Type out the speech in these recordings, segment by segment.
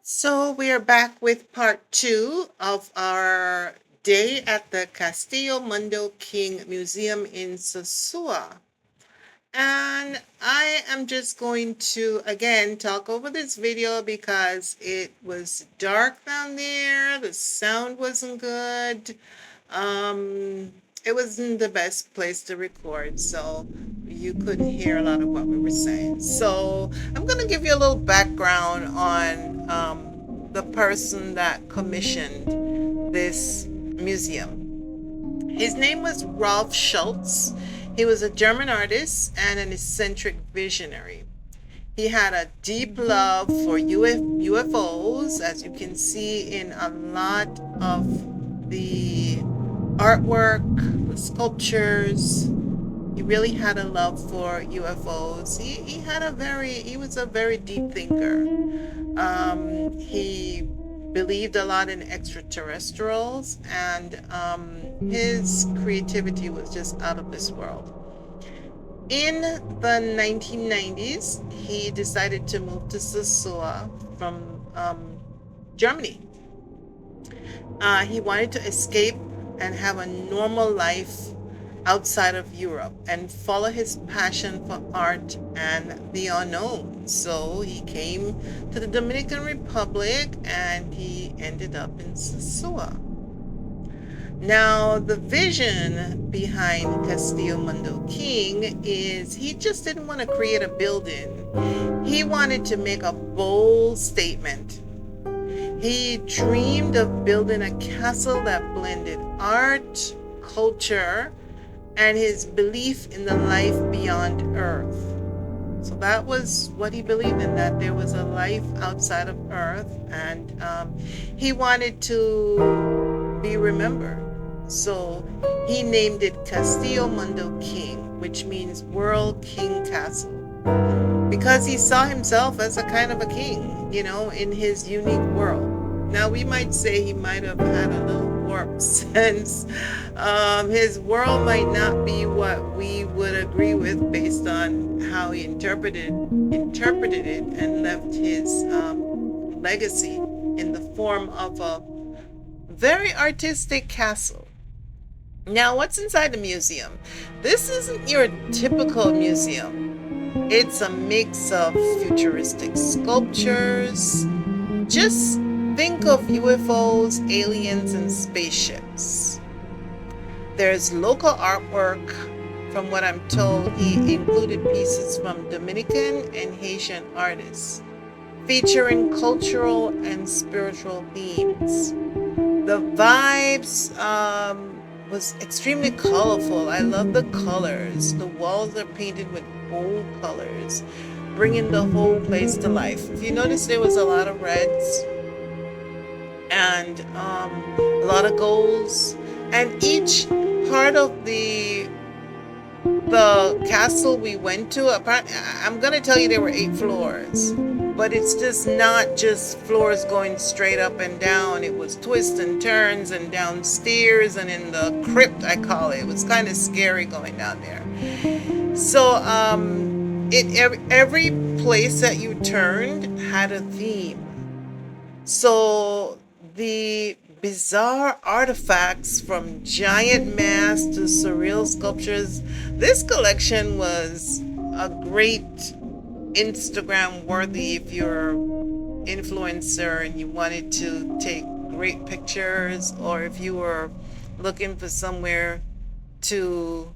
So we are back with part two of our day at the Castillo Mundo King Museum in Sosua. And I am just going to again talk over this video because it was dark down there, the sound wasn't good. Um, it wasn't the best place to record, so you couldn't hear a lot of what we were saying. So I'm going to give you a little background on the person that commissioned this museum. His name was Rolf Schultz. He was a German artist and an eccentric visionary. He had a deep love for UFOs, as you can see in a lot of the artwork, the sculptures. He really had a love for UFOs. He was a very deep thinker. He believed a lot in extraterrestrials, and his creativity was just out of this world. In the 1990s, he decided to move to Sosua from Germany. He wanted to escape and have a normal life outside of Europe and follow his passion for art and the unknown. So he came to the Dominican Republic and he ended up in Sosua. Now, the vision behind Castillo Mundo King is he just didn't want to create a building. He wanted to make a bold statement. He dreamed of building a castle that blended art, culture, and his belief in the life beyond Earth. So that was what he believed in, that there was a life outside of Earth, and he wanted to be remembered. So he named it Castillo Mundo King, which means World King Castle, because he saw himself as a kind of a king, in his unique world. Now, we might say he might have had a little warped sense. His world might not be what we would agree with based on how he interpreted it and left his legacy in the form of a very artistic castle. Now, what's inside the museum? This isn't your typical museum. It's a mix of futuristic sculptures. Just think of UFOs, aliens, and spaceships. There's local artwork. From what I'm told, he included pieces from Dominican and Haitian artists, featuring cultural and spiritual themes. The vibes was extremely colorful. I love the colors. The walls are painted with bold colors, bringing the whole place to life. If you notice, there was a lot of reds and a lot of golds, and each part of the castle we went to, I'm gonna tell you there were 8 floors, but it's just not just floors going straight up and down. It was twists and turns and downstairs and in the crypt, I call it. It was kind of scary going down there. So every place that you turned had a theme. So the bizarre artifacts, from giant masks to surreal sculptures, this collection was a great Instagram worthy if you're an influencer and you wanted to take great pictures, or if you were looking for somewhere to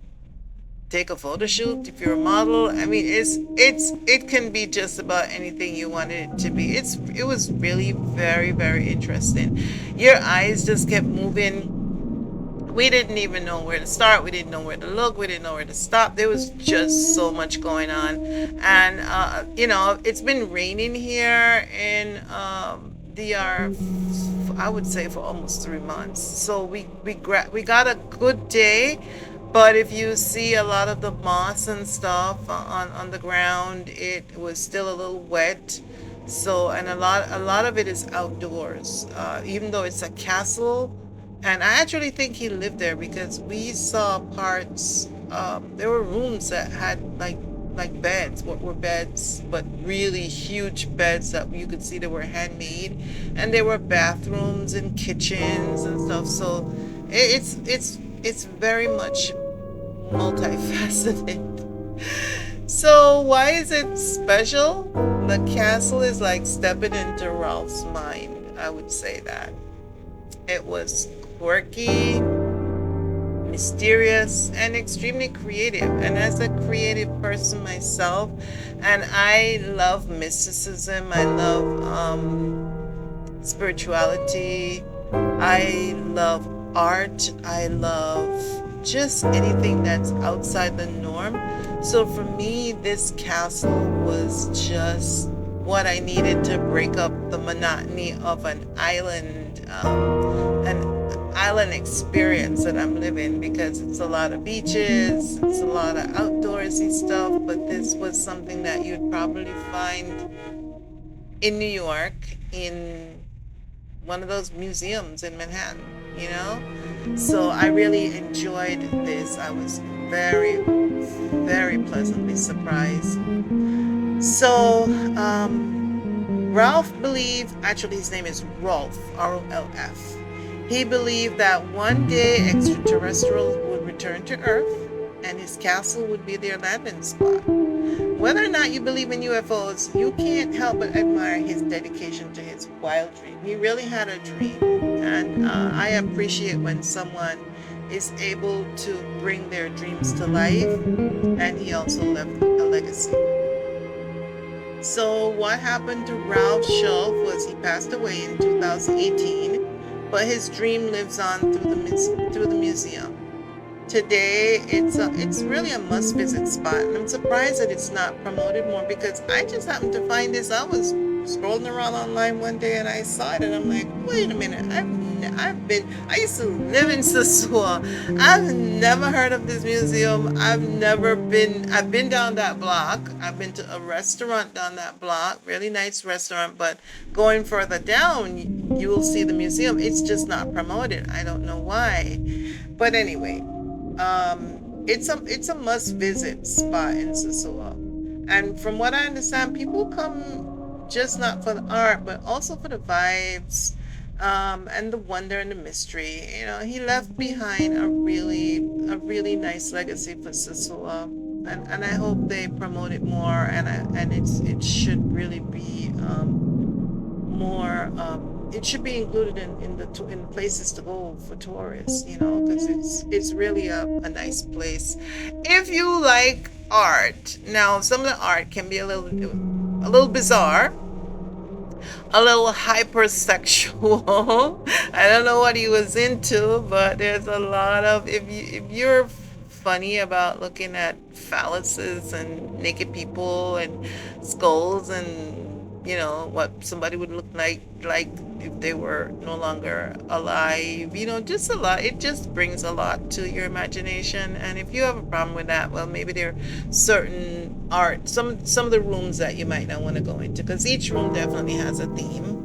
take a photo shoot, if you're a model. I mean, it can be just about anything you want it to be. It was really very, very interesting. Your eyes just kept moving. We didn't even know where to start. We didn't know where to look. We didn't know where to stop. There was just so much going on. And it's been raining here in DR, I would say, for almost 3 months. So we got a good day. But if you see a lot of the moss and stuff on the ground, it was still a little wet. So, and a lot of it is outdoors, even though it's a castle. And I actually think he lived there, because we saw parts. There were rooms that had like like beds, what were beds, but really huge beds that you could see that were handmade, and there were bathrooms and kitchens and stuff. So it's very much multifaceted. So why is it special? The castle is like stepping into Ralph's mind. I would say that it was quirky, mysterious, and extremely creative. And as a creative person myself, and I love mysticism, I love spirituality, I love art, I love just anything that's outside the norm. So for me, this castle was just what I needed to break up the monotony of an island experience that I'm living, because it's a lot of beaches, it's a lot of outdoorsy stuff, but this was something that you'd probably find in New York in one of those museums in Manhattan, you know? So I really enjoyed this. I was very, very pleasantly surprised. So, Ralph believed, actually, his name is Rolf, Rolf. He believed that one day extraterrestrials would return to Earth and his castle would be their landing spot. Whether or not you believe in UFOs, you can't help but admire his dedication to his wild dream. He really had a dream, and I appreciate when someone is able to bring their dreams to life, and he also left a legacy. So what happened to Ralph Shelf was he passed away in 2018, but his dream lives on through the museum. Today, it's really a must-visit spot, and I'm surprised that it's not promoted more, because I just happened to find this. I was scrolling around online one day and I saw it, and I'm like, wait a minute, I used to live in Sosua. I've never heard of this museum. I've been down that block. I've been to a restaurant down that block, really nice restaurant, but going further down, you will see the museum. It's just not promoted. I don't know why. But anyway, it's a must visit spot in Sosua. And from what I understand, people come just not for the art, but also for the vibes, and the wonder and the mystery. You know, he left behind a really nice legacy for Sosua, and I hope they promote it more. And it should really be more. It should be included in places to go for tourists. You know, because it's really a nice place. If you like art, now some of the art can be a little bizarre, a little hypersexual. I don't know what he was into, but there's a lot of, if you're funny about looking at phalluses and naked people and skulls and what somebody would look like if they were no longer alive, just a lot. It just brings a lot to your imagination. And if you have a problem with that, well, maybe there are certain art, some of the rooms that you might not want to go into, because each room definitely has a theme.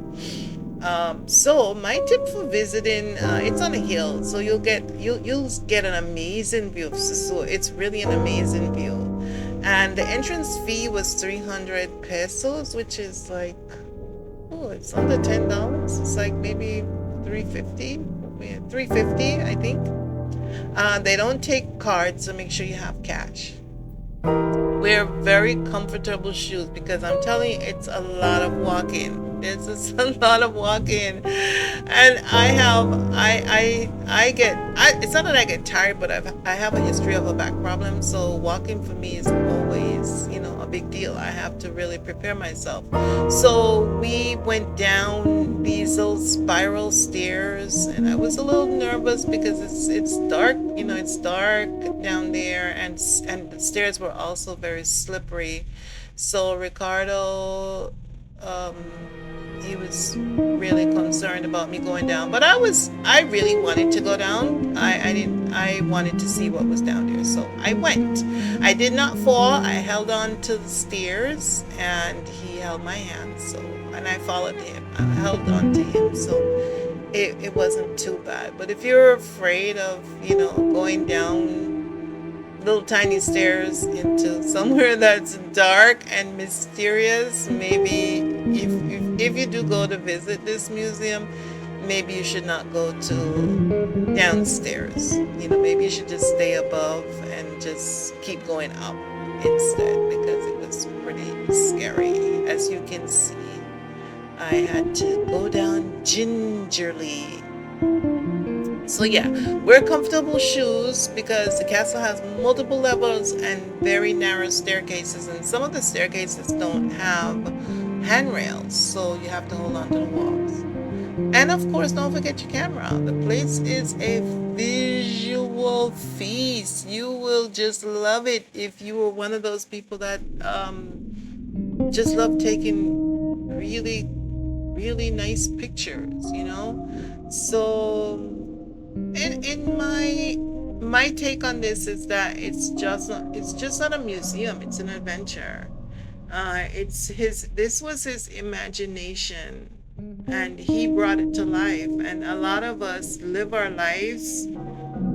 So my tip for visiting, it's on a hill, so you'll get an amazing view of Sosua. It's really an amazing view. And the entrance fee was 300 pesos, which is like, it's under $10. It's like maybe 350, I think. They don't take cards, so make sure you have cash. Wear very comfortable shoes, because I'm telling you, it's a lot of walking. There's just a lot of walking, and it's not that I get tired, but I have a history of a back problem, so walking for me is always, a big deal. I have to really prepare myself. So we went down these little spiral stairs, and I was a little nervous because it's dark, it's dark down there, and the stairs were also very slippery. So Ricardo, he was really concerned about me going down, but I really wanted to go down. I wanted to see what was down there, so I went. I did not fall. I held on to the stairs, and he held my hand, and I followed him. I held on to him, so it wasn't too bad. But if you're afraid of, going down, little tiny stairs into somewhere that's dark and mysterious. Maybe if you do go to visit this museum, maybe you should not go to downstairs. Maybe you should just stay above and just keep going up instead, because it was pretty scary. As you can see, I had to go down gingerly. So yeah, wear comfortable shoes because the castle has multiple levels and very narrow staircases, and some of the staircases don't have handrails, so you have to hold on to the walls. And of course, don't forget your camera. The place is a visual feast. You will just love it if you were one of those people that just love taking really, really nice pictures, So, in my take on this is that it's just not a museum. It's an adventure. This was his imagination, and he brought it to life. And a lot of us live our lives,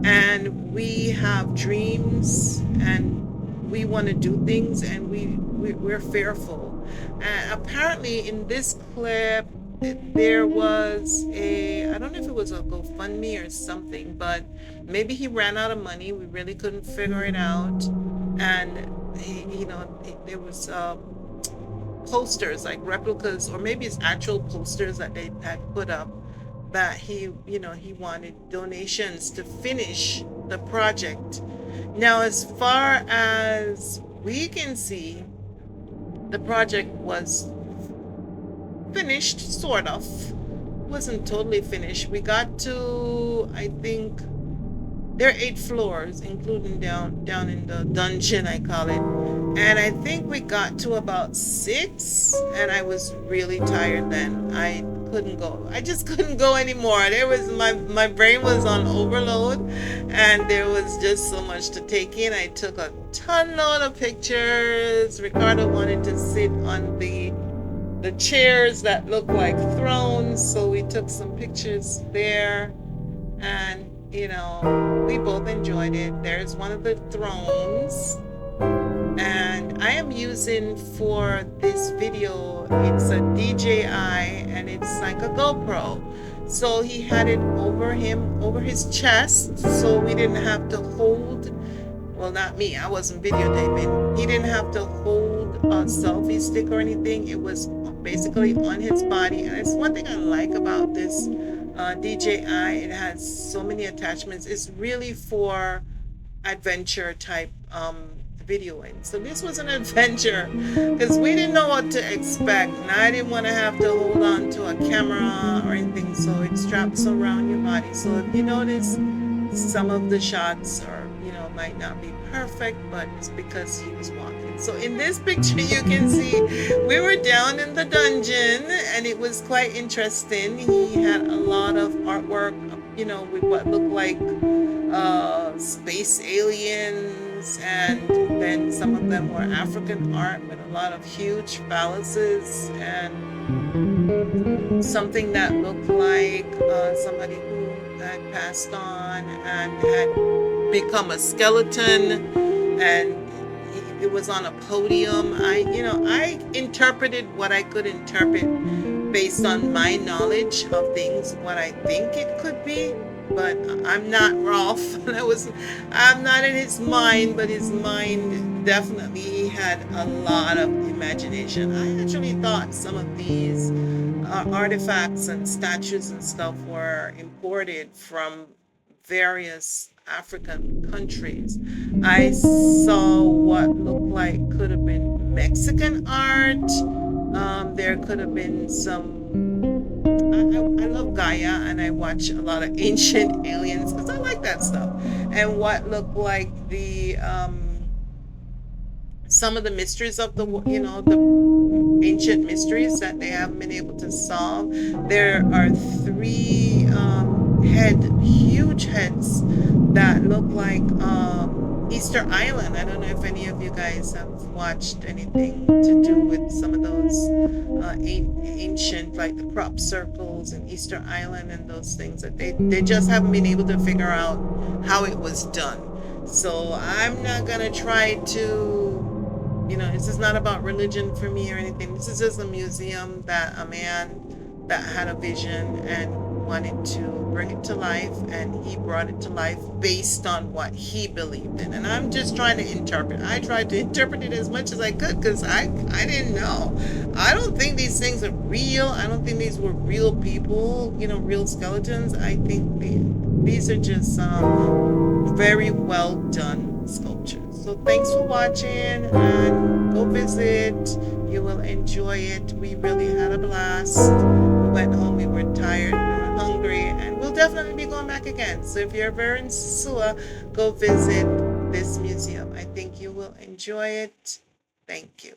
and we have dreams, and we want to do things, and we're fearful. And apparently, in this clip, there was I don't know if it was a GoFundMe or something, but maybe he ran out of money. We really couldn't figure it out. And there was posters, like replicas, or maybe it's actual posters that they had put up, that he wanted donations to finish the project. Now, as far as we can see, the project was finished, sort of. Wasn't totally finished. We got to, I think, there are 8 floors, including down in the dungeon, I call it. And I think we got to about 6, and I was really tired then. I couldn't go. I just couldn't go anymore. There was my brain was on overload, and there was just so much to take in. I took a ton load of pictures. Ricardo wanted to sit on the chairs that look like thrones, so we took some pictures there, and we both enjoyed it. There's one of the thrones, and I am using for this video, it's a DJI, and it's like a GoPro. So he had it over his chest, so we didn't have to hold, well, not me, I wasn't videotaping. He didn't have to hold a selfie stick or anything. It was basically on his body. And it's one thing I like about this DJI. It has so many attachments. It's really for adventure type videoing. So this was an adventure because we didn't know what to expect, and I didn't want to have to hold on to a camera or anything, so it straps around your body. So if you notice, some of the shots are might not be perfect, but it's because he was walking. So in this picture you can see we were down in the dungeon, and it was quite interesting. He had a lot of artwork, with what looked like space aliens, and then some of them were African art with a lot of huge phalluses, and something that looked like somebody who had passed on and had become a skeleton, and it was on a podium. I interpreted what I could interpret based on my knowledge of things, what I think it could be, but I'm not Rolf. I'm not in his mind, but his mind definitely had a lot of imagination. I actually thought some of these artifacts and statues and stuff were imported from various African countries. I saw what looked like could have been Mexican art. There could have been some. I love Gaia, and I watch a lot of Ancient Aliens because I like that stuff. And what looked like the some of the mysteries of the ancient mysteries that they haven't been able to solve. There are 3 huge heads that look like Easter Island. I don't know if any of you guys have watched anything to do with some of those ancient, like the crop circles and Easter Island and those things, that they just haven't been able to figure out how it was done. So I'm not gonna try to, this is not about religion for me or anything. This is just a museum that a man that had a vision and wanted to bring it to life, and he brought it to life based on what he believed in. And I'm just trying to interpret. I tried to interpret it as much as I could because I didn't know. I don't think these things are real. I don't think these were real people, real skeletons. I think these are just very well done sculptures. So thanks for watching, and go visit. You will enjoy it. We really had a blast. We went home, we were tired, we were hungry, and we'll definitely be going back again. So if you're ever in Sosua, go visit this museum. I think you will enjoy it. Thank you.